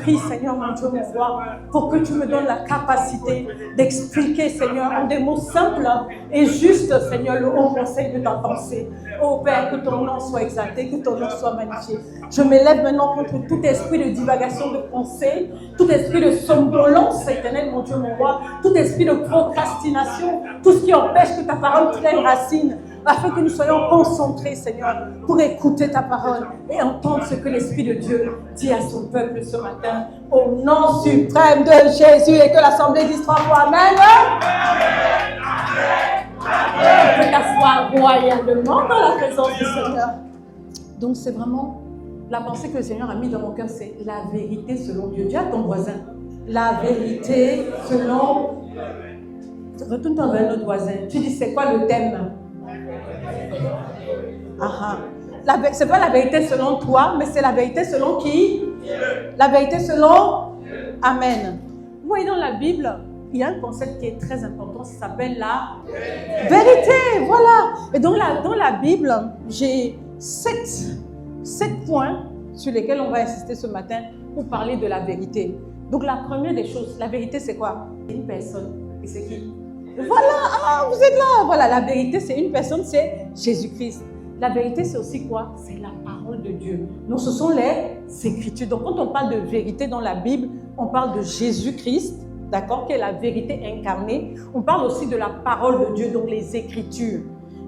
prie, Seigneur, mon Dieu, mon roi, pour que tu me donnes la capacité d'expliquer, Seigneur, en des mots simples et justes, Seigneur, le haut conseil de ta pensée. Oh Père, que ton nom soit exalté, que ton nom soit magnifié. Je m'élève maintenant contre tout esprit de divagation de pensée, tout esprit de somnolence, éternel, mon Dieu, mon roi, tout esprit de procrastination, tout ce qui empêche que ta parole prenne racine, afin que nous soyons concentrés, Seigneur, pour écouter ta parole et entendre ce que l'Esprit de Dieu dit à son peuple ce matin. Au nom suprême de Jésus, et que l'Assemblée dise 3 fois Amen. Que t'asseoir royalement dans la présence du Seigneur. Donc c'est vraiment la pensée que le Seigneur a mis dans mon cœur, c'est la vérité selon Dieu. Dis à ton voisin, la vérité selon... Retourne-toi vers notre voisin. Tu dis, c'est quoi le thème? C'est pas la vérité selon toi, mais c'est la vérité selon qui? La vérité selon Amen. Vous voyez dans la Bible, il y a un concept qui est très important, ça s'appelle la vérité. Voilà. Et donc dans la Bible, j'ai 7 points sur lesquels on va insister ce matin pour parler de la vérité. Donc la première des choses, la vérité c'est quoi? C'est une personne. Et c'est qui? Voilà, vous êtes là. Voilà, la vérité c'est une personne, c'est Jésus-Christ. La vérité c'est aussi quoi? C'est la parole de Dieu. Donc ce sont les Écritures. Donc quand on parle de vérité dans la Bible, on parle de Jésus-Christ, d'accord, qui est la vérité incarnée. On parle aussi de la parole de Dieu, donc les Écritures.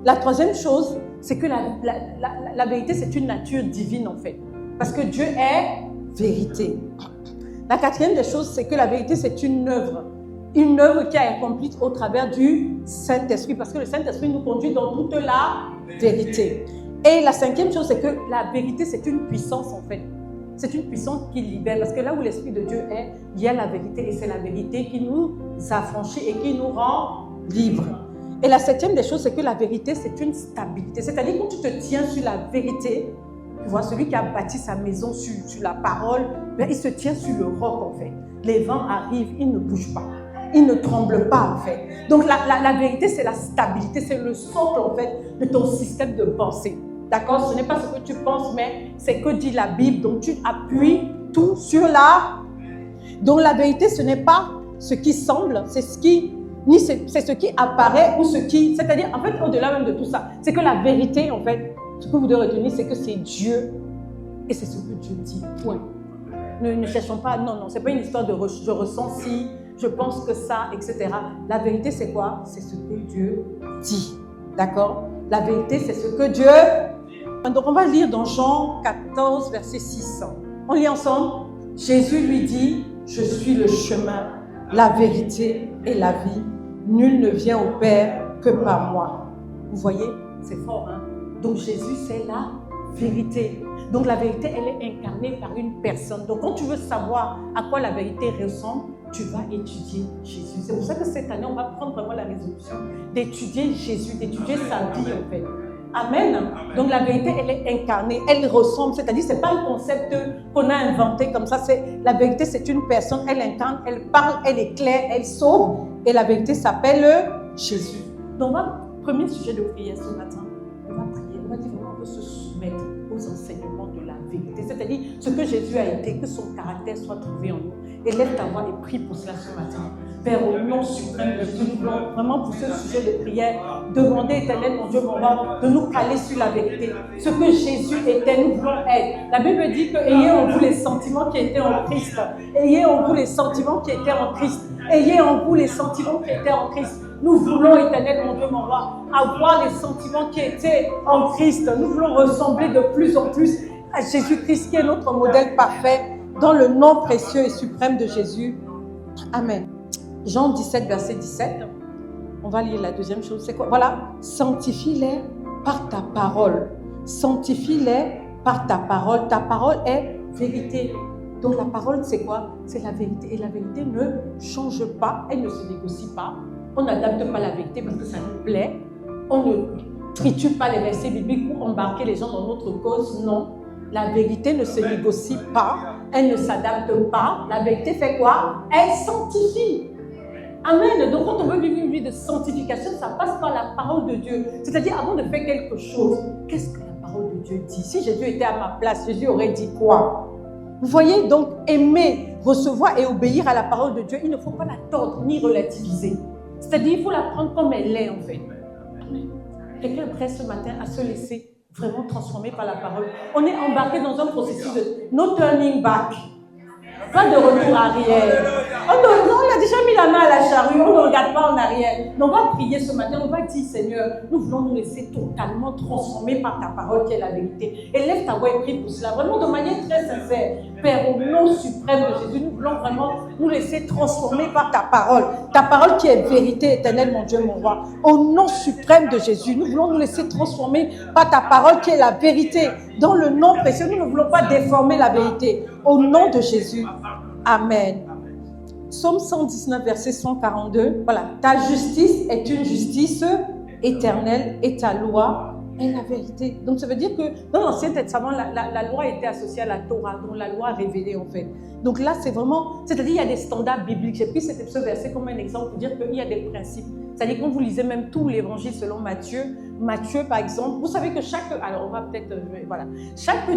La troisième chose, c'est que la vérité c'est une nature divine en fait. Parce que Dieu est vérité. La quatrième des choses, c'est que la vérité c'est une œuvre. Une œuvre qui est accomplie au travers du Saint-Esprit, parce que le Saint-Esprit nous conduit dans toute la vérité. Et la cinquième chose, c'est que la vérité, c'est une puissance en fait. C'est une puissance qui libère, parce que là où l'Esprit de Dieu est, il y a la vérité, et c'est la vérité qui nous affranchit et qui nous rend libres. Et la septième des choses, c'est que la vérité, c'est une stabilité. C'est-à-dire quand tu te tiens sur la vérité, tu vois, celui qui a bâti sa maison sur la parole, ben, il se tient sur le roc en fait. Les vents arrivent, ils ne bougent pas. Il ne tremble pas en fait. Donc la vérité c'est la stabilité, c'est le socle en fait de ton système de pensée. D'accord? Ce n'est pas ce que tu penses, mais c'est que dit la Bible. Donc tu appuies tout sur la... Donc la vérité ce n'est pas ce qui semble, c'est ce qui... Ni c'est ce qui apparaît ou ce qui... C'est-à-dire en fait au-delà même de tout ça, c'est que la vérité en fait, ce que vous devez retenir c'est que c'est Dieu et c'est ce que Dieu dit. Point. Ne cherchons pas, non, c'est pas une histoire de je ressens si... Je pense que ça, etc. La vérité, c'est quoi? C'est ce que Dieu dit. D'accord? La vérité, c'est ce que Dieu... Donc, on va lire dans Jean 14, verset 6. On lit ensemble. Jésus lui dit, je suis le chemin, la vérité et la vie. Nul ne vient au Père que par moi. Vous voyez? C'est fort, hein? Donc, Jésus, c'est la vérité. Donc, la vérité, elle est incarnée par une personne. Donc, quand tu veux savoir à quoi la vérité ressemble, tu vas étudier Jésus. C'est pour ça que cette année, on va prendre vraiment la résolution d'étudier Jésus, d'étudier sa vie en fait. Amen. Donc la vérité, elle est incarnée, elle ressemble, c'est-à-dire c'est pas un concept qu'on a inventé comme ça. La vérité, c'est une personne, elle incarne, elle parle, elle éclaire, elle sauve. Et la vérité s'appelle Jésus. Donc premier sujet de prière ce matin, on va prier, on va dire vraiment on veut se soumettre aux enseignements de la vérité. C'est-à-dire ce que Jésus a été, que son caractère soit trouvé en nous. Élève ta voix et prie pour cela ce matin. Père, au nom suprême de Dieu, nous voulons vraiment pour ce sujet de prière, demander éternel, mon Dieu, mon roi, de nous caler sur la vérité. Ce que Jésus était, nous voulons être. La Bible dit que ayez en vous les sentiments qui étaient en Christ. Ayez en vous les sentiments qui étaient en Christ. Ayez en vous les sentiments qui étaient en Christ. Nous voulons, éternel, mon Dieu, mon roi, avoir les sentiments qui étaient en Christ. Nous voulons ressembler de plus en plus à Jésus-Christ qui est notre modèle parfait. Dans le nom précieux et suprême de Jésus. Amen. Jean 17, verset 17. On va lire la deuxième chose. C'est quoi? Voilà. Sanctifie-les par ta parole. Sanctifie-les par ta parole. Ta parole est vérité. Donc la parole, c'est quoi? C'est la vérité. Et la vérité ne change pas. Elle ne se négocie pas. On n'adapte pas la vérité parce que ça nous plaît. On ne triture pas les versets bibliques pour embarquer les gens dans notre cause. Non. La vérité ne se négocie pas, elle ne s'adapte pas. La vérité fait quoi? Elle sanctifie. Amen. Donc quand on veut vivre une vie de sanctification, ça passe par la parole de Dieu. C'est-à-dire avant de faire quelque chose, qu'est-ce que la parole de Dieu dit? Si Jésus était à ma place, Jésus aurait dit quoi? Vous voyez, donc aimer, recevoir et obéir à la parole de Dieu, il ne faut pas la tordre ni relativiser. C'est-à-dire, il faut la prendre comme elle est en fait. Quelqu'un est prêt ce matin à se laisser vraiment transformer par la parole. On est embarqué dans un processus de no turning back. Pas de retour arrière. On a déjà mis la main à la charrue, on ne regarde pas en arrière. Donc on va prier ce matin, on va dire Seigneur, nous voulons nous laisser totalement transformer par ta parole qui est la vérité. Et lève ta voix et prie pour cela, vraiment de manière très sincère. Père, au nom suprême de Jésus, nous voulons vraiment nous laisser transformer par ta parole qui est vérité éternelle, mon Dieu, mon roi. Au nom suprême de Jésus, nous voulons nous laisser transformer par ta parole qui est la vérité. Dans le nom précieux, nous ne voulons pas déformer la vérité. Au nom de Jésus. Amen. Psaume 119, verset 142. Voilà. Ta justice est une justice éternelle et ta loi est la vérité. Donc ça veut dire que dans l'Ancien Testament, la loi était associée à la Torah, donc la loi révélée en fait. Donc là, c'est vraiment, c'est-à-dire il y a des standards bibliques. J'ai pris ce verset comme un exemple pour dire qu'il y a des principes. C'est-à-dire quand vous lisez même tout l'évangile selon Matthieu, par exemple, vous savez que chaque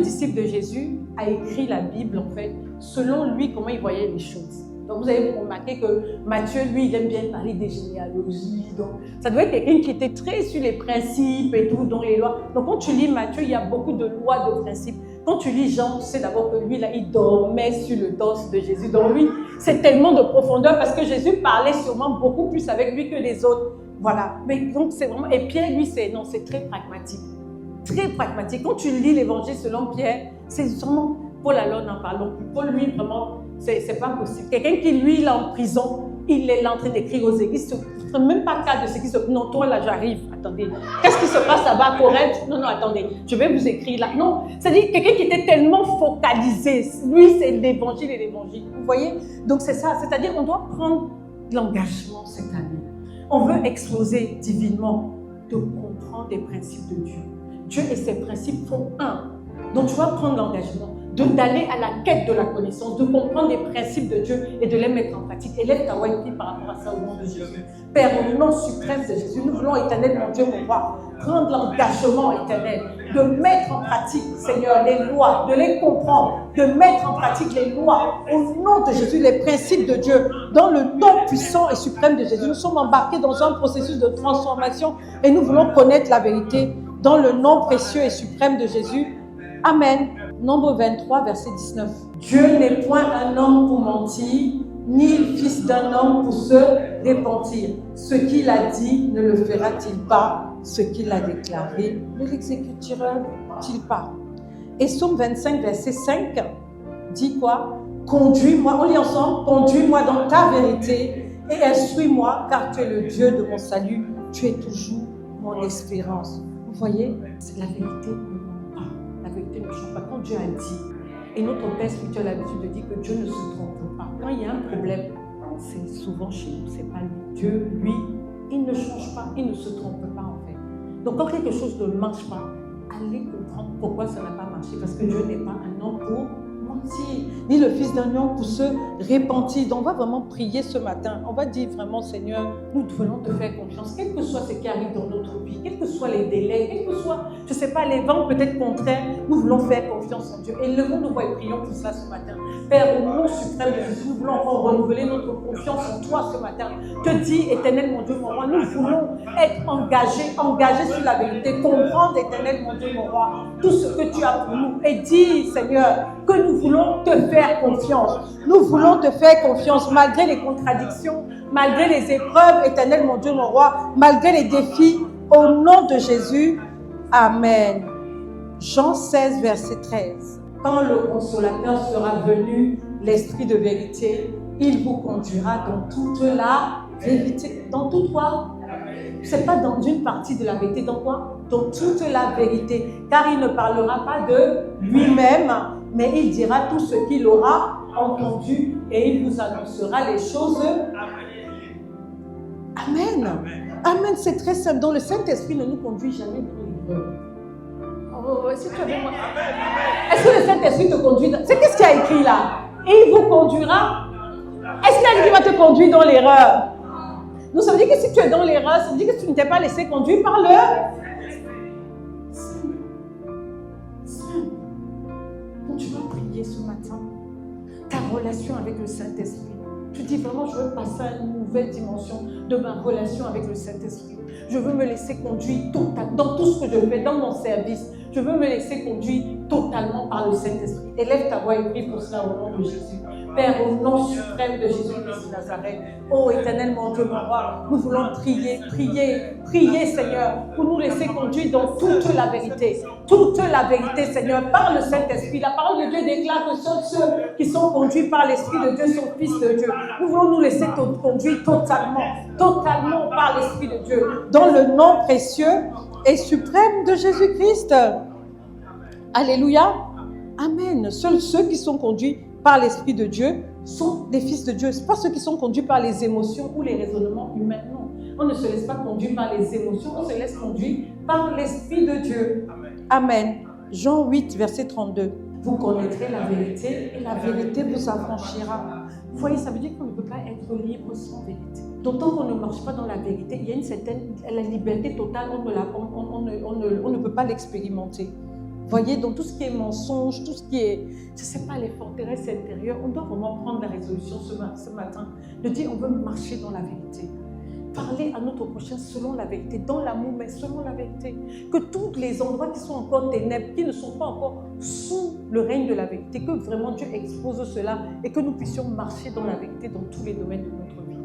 disciple de Jésus a écrit la Bible en fait, selon lui comment il voyait les choses. Donc vous avez remarqué que Matthieu, lui, il aime bien parler des généalogies. Donc ça doit être quelqu'un qui était très sur les principes et tout, dans les lois. Donc quand tu lis Matthieu, il y a beaucoup de lois, de principes. Quand tu lis Jean, tu sais d'abord que lui, là, il dormait sur le torse de Jésus. Donc lui, c'est tellement de profondeur parce que Jésus parlait sûrement beaucoup plus avec lui que les autres. Voilà. Mais donc c'est vraiment... Et Pierre, lui, c'est très pragmatique. Très pragmatique. Quand tu lis l'évangile selon Pierre, c'est sûrement... Paul, alors, n'en parlons plus. Paul, lui, vraiment, c'est pas possible. Quelqu'un qui, lui, il est en prison, il est là en train d'écrire aux églises. Il ne même pas cas de ce qui se passe. Non, toi, là, j'arrive. Attendez. Qu'est-ce qui se passe là-bas à Corinthe? Non, attendez. Je vais vous écrire là. Non. C'est-à-dire quelqu'un qui était tellement focalisé. Lui, c'est l'évangile et l'évangile. Vous voyez? Donc, c'est ça. C'est-à-dire qu'on doit prendre l'engagement cette année. On veut exploser divinement de comprendre les principes de Dieu. Dieu et ses principes font un. Donc, tu vas prendre l'engagement d'aller à la quête de la connaissance, de comprendre les principes de Dieu et de les mettre en pratique. Élève ta voix et prie par rapport à ça au nom de Jésus. Père, au nom suprême de Jésus, nous voulons, éternel, mon Dieu, mon roi, prendre l'engagement éternel de mettre en pratique, Seigneur, les lois, de les comprendre, de mettre en pratique les lois au nom de Jésus, les principes de Dieu. Dans le nom puissant et suprême de Jésus, nous sommes embarqués dans un processus de transformation et nous voulons connaître la vérité dans le nom précieux et suprême de Jésus. Amen. Nombre 23, verset 19. Dieu n'est point un homme pour mentir, ni le fils d'un homme pour se repentir. Ce qu'il a dit, ne le fera-t-il pas? Ce qu'il a déclaré, ne l'exécutera-t-il pas? Et Psaume 25, verset 5, dit quoi? Conduis-moi, on lit ensemble, conduis-moi dans ta vérité et instruis-moi, car tu es le Dieu de mon salut, tu es toujours mon espérance. Vous voyez, c'est la vérité. La vérité ne change pas. Quand Dieu a dit, et notre Père spirituel a l'habitude de dire que Dieu ne se trompe pas. Quand il y a un problème, c'est souvent chez nous, c'est pas lui. Dieu, lui, il ne change pas, il ne se trompe pas en fait. Donc quand quelque chose ne marche pas, allez comprendre pourquoi ça n'a pas marché. Parce que Dieu n'est pas un homme pour mentir, ni le fils d'un homme pour se repentir. Donc on va vraiment prier ce matin. On va dire vraiment, Seigneur, nous voulons te faire confiance, quel que soit ce qui arrive dans notre vie, quels que soient les délais, quel que soit, je ne sais pas, les vents peut-être contraires, nous voulons faire confiance en Dieu. Et levons nos voix et prions pour cela ce matin. Père, au nom suprême de Jésus, nous voulons encore renouveler notre confiance en toi ce matin. Te dis, éternel mon Dieu, mon roi, nous voulons être engagés sur la vérité, comprendre, éternel mon Dieu, mon roi, tout ce que tu as pour nous. Et dis, Seigneur, que nous voulons te faire confiance. Nous voulons te faire confiance malgré les contradictions, malgré les épreuves, éternel mon Dieu, mon roi, malgré les défis, au nom de Jésus. Amen. Jean 16, verset 13. Quand le consolateur sera venu, l'esprit de vérité, il vous conduira dans toute la vérité. Dans toute quoi? Ce n'est pas dans une partie de la vérité. Dans quoi? Dans toute la vérité. Car il ne parlera pas de lui-même, mais il dira tout ce qu'il aura entendu et il vous annoncera les choses. Amen. Amen, c'est très simple. Donc le Saint-Esprit ne nous conduit jamais dans l'erreur. Oh, est-ce que tu as moi? Est-ce que le Saint-Esprit te conduit? C'est qu'est-ce qu'il y a écrit là? Et il vous conduira. Est-ce qu'il y a dit qu'il va te conduire dans l'erreur? Donc ça veut dire que si tu es dans l'erreur, ça veut dire que tu ne t'es pas laissé conduire par le... Quand tu vas prier ce matin, ta relation avec le Saint-Esprit, tu dis vraiment, je veux passer à une nouvelle dimension de ma relation avec le Saint-Esprit. Je veux me laisser conduire dans tout ce que je fais, dans mon service. Je veux me laisser conduire totalement par le Saint-Esprit. Élève ta voix et prie pour cela au nom de Jésus. Père, au nom suprême de Jésus-Christ de Nazareth, ô éternel mon Dieu, mon roi, nous voulons prier, Seigneur, pour nous laisser conduire dans toute la vérité. Toute la vérité, Seigneur, par le Saint-Esprit. La parole de Dieu déclare que ceux qui sont conduits par l'Esprit de Dieu sont fils de Dieu. Nous voulons nous laisser conduire totalement par l'Esprit de Dieu, dans le nom précieux et suprême de Jésus-Christ. Alléluia. Amen. Seuls ceux qui sont conduits par l'Esprit de Dieu sont des fils de Dieu. Ce n'est pas ceux qui sont conduits par les émotions ou les raisonnements humains. Non. On ne se laisse pas conduire par les émotions, on se laisse conduire par l'Esprit de Dieu. Amen. Jean 8, verset 32. Vous connaîtrez la vérité et la vérité vous affranchira. Vous voyez, ça veut dire qu'on ne peut pas être libre sans vérité. D'autant qu'on ne marche pas dans la vérité, il y a une certaine la liberté totale, on ne peut pas l'expérimenter. Voyez, dans tout ce qui est mensonge, tout ce qui est, je ne sais pas, les forteresses intérieures, on doit vraiment prendre la résolution ce matin de dire on veut marcher dans la vérité. Parler à notre prochain selon la vérité, dans l'amour, mais selon la vérité. Que tous les endroits qui sont encore ténèbres, qui ne sont pas encore sous le règne de la vérité, que vraiment Dieu expose cela et que nous puissions marcher dans la vérité dans tous les domaines de notre vie.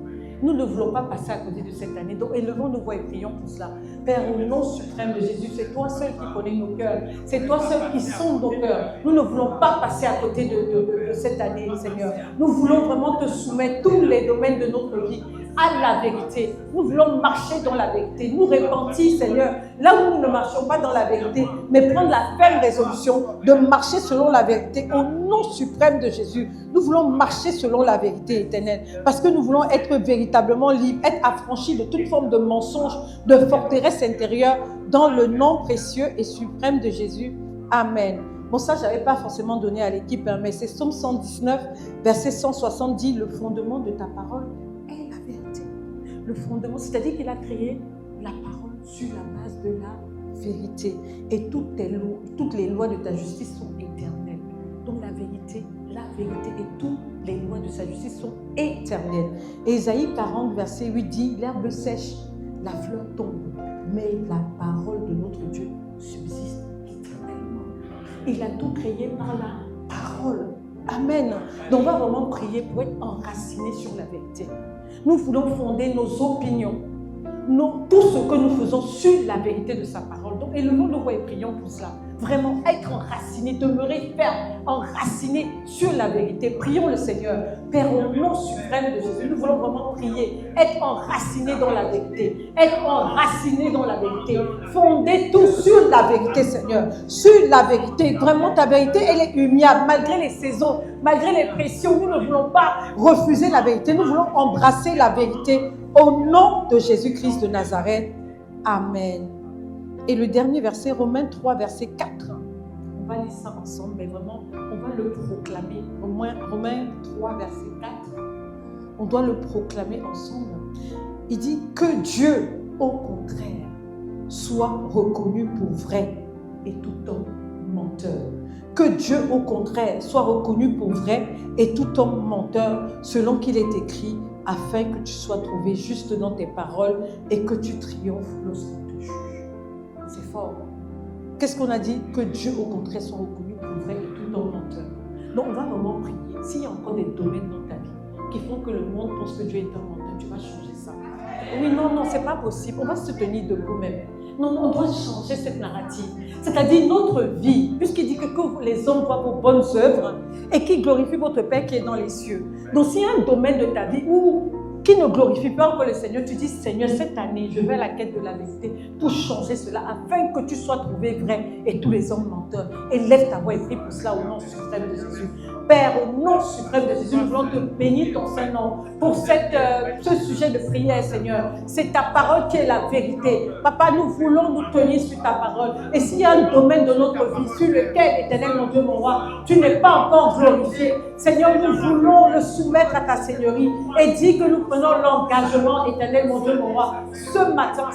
Nous ne voulons pas passer à côté de cette année, donc élevons nos voix et prions pour cela. Père, au nom suprême de Jésus, c'est toi seul qui connais nos cœurs, c'est toi seul qui sonde nos cœurs. Nous ne voulons pas passer à côté de cette année, Seigneur. Nous voulons vraiment te soumettre tous les domaines de notre vie à la vérité. Nous voulons marcher dans la vérité, nous repentir, Seigneur, là où nous ne marchons pas dans la vérité, mais prendre la ferme résolution de marcher selon la vérité au nom suprême de Jésus. Nous voulons marcher selon la vérité éternelle parce que nous voulons être véritablement libres, être affranchis de toute forme de mensonge, de forteresse intérieure dans le nom précieux et suprême de Jésus. Amen. Bon, ça, je n'avais pas forcément donné à l'équipe, mais c'est Psaume 119, verset 170, le fondement de ta parole est la vérité. Le fondement, c'est-à-dire qu'il a créé la parole sur la base de la vérité. Et toutes les lois de ta justice sont éternelles. Donc la vérité et toutes les lois de sa justice sont éternelles. Et Isaïe 40, verset 8 dit, l'herbe sèche, la fleur tombe, mais la parole de notre Dieu subsiste éternellement. Il a tout créé par la parole. Amen. Donc on va vraiment prier pour être enracinés sur la vérité. Nous voulons fonder nos opinions, tout ce que nous faisons sur la vérité de sa parole. Donc élevons nos voix et prions pour cela. Vraiment être enraciné, demeurer ferme, enraciné sur la vérité. Prions le Seigneur. Père, au nom suprême de Jésus, nous voulons vraiment prier, être enraciné dans la vérité, être enraciné dans la vérité, fonder tout sur la vérité, Seigneur, sur la vérité. Vraiment, ta vérité, elle est humiliable, malgré les saisons, malgré les pressions. Nous ne voulons pas refuser la vérité, nous voulons embrasser la vérité au nom de Jésus-Christ de Nazareth. Amen. Et le dernier verset, Romains 3, verset 4. On va lire ça ensemble, mais vraiment, on va le proclamer. Romains 3, verset 4. On doit le proclamer ensemble. Il dit que Dieu, au contraire, soit reconnu pour vrai et tout homme menteur. Que Dieu, au contraire, soit reconnu pour vrai et tout homme menteur, selon qu'il est écrit, afin que tu sois trouvé juste dans tes paroles et que tu triomphes lorsqu'on te juge. C'est fort. Qu'est-ce qu'on a dit? Que Dieu, au contraire, soit reconnu pour vrai et tout homme menteur. Donc, on va vraiment prier. S'il y a encore des domaines dans ta vie qui font que le monde pense que Dieu est un menteur, tu vas changer ça. Oui, non, c'est pas possible. On va se tenir debout même. Non, on doit changer cette narrative. C'est-à-dire notre vie, puisqu'il dit que les hommes voient vos bonnes œuvres et qui glorifient votre Père qui est dans les cieux. Donc, s'il y a un domaine de ta vie qui ne glorifie pas encore le Seigneur, tu dis, Seigneur, cette année, je vais à la quête de la vérité pour changer cela, afin que tu sois trouvé vrai et tous les hommes menteurs. Élève ta voix et prie pour cela au nom suprême de Jésus. Père, au nom suprême de Jésus, nous voulons te bénir ton Saint-Nom pour ce sujet de prière, Seigneur. C'est ta parole qui est la vérité. Papa, nous voulons nous tenir sur ta parole. Et s'il y a un domaine de notre vie sur lequel, éternel mon Dieu, mon roi, tu n'es pas encore glorifié, Seigneur, nous voulons le soumettre à ta Seigneurie et dire que nous prenons l'engagement, éternel mon Dieu, mon roi, ce matin,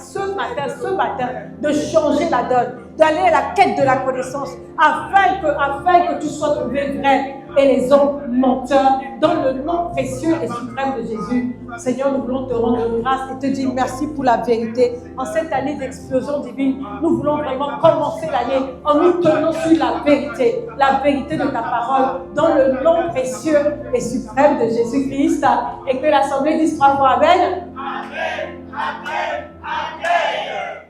de changer la donne d'aller à la quête de la connaissance, afin que tout soit trouvé vrai et les hommes menteurs, dans le nom précieux et suprême de Jésus. Seigneur, nous voulons te rendre grâce et te dire merci pour la vérité. En cette année d'explosion divine, nous voulons vraiment commencer l'année en nous tenant sur la vérité de ta parole, dans le nom précieux et suprême de Jésus-Christ. Et que l'Assemblée dise 3 fois Amen. Amen. Amen. Amen.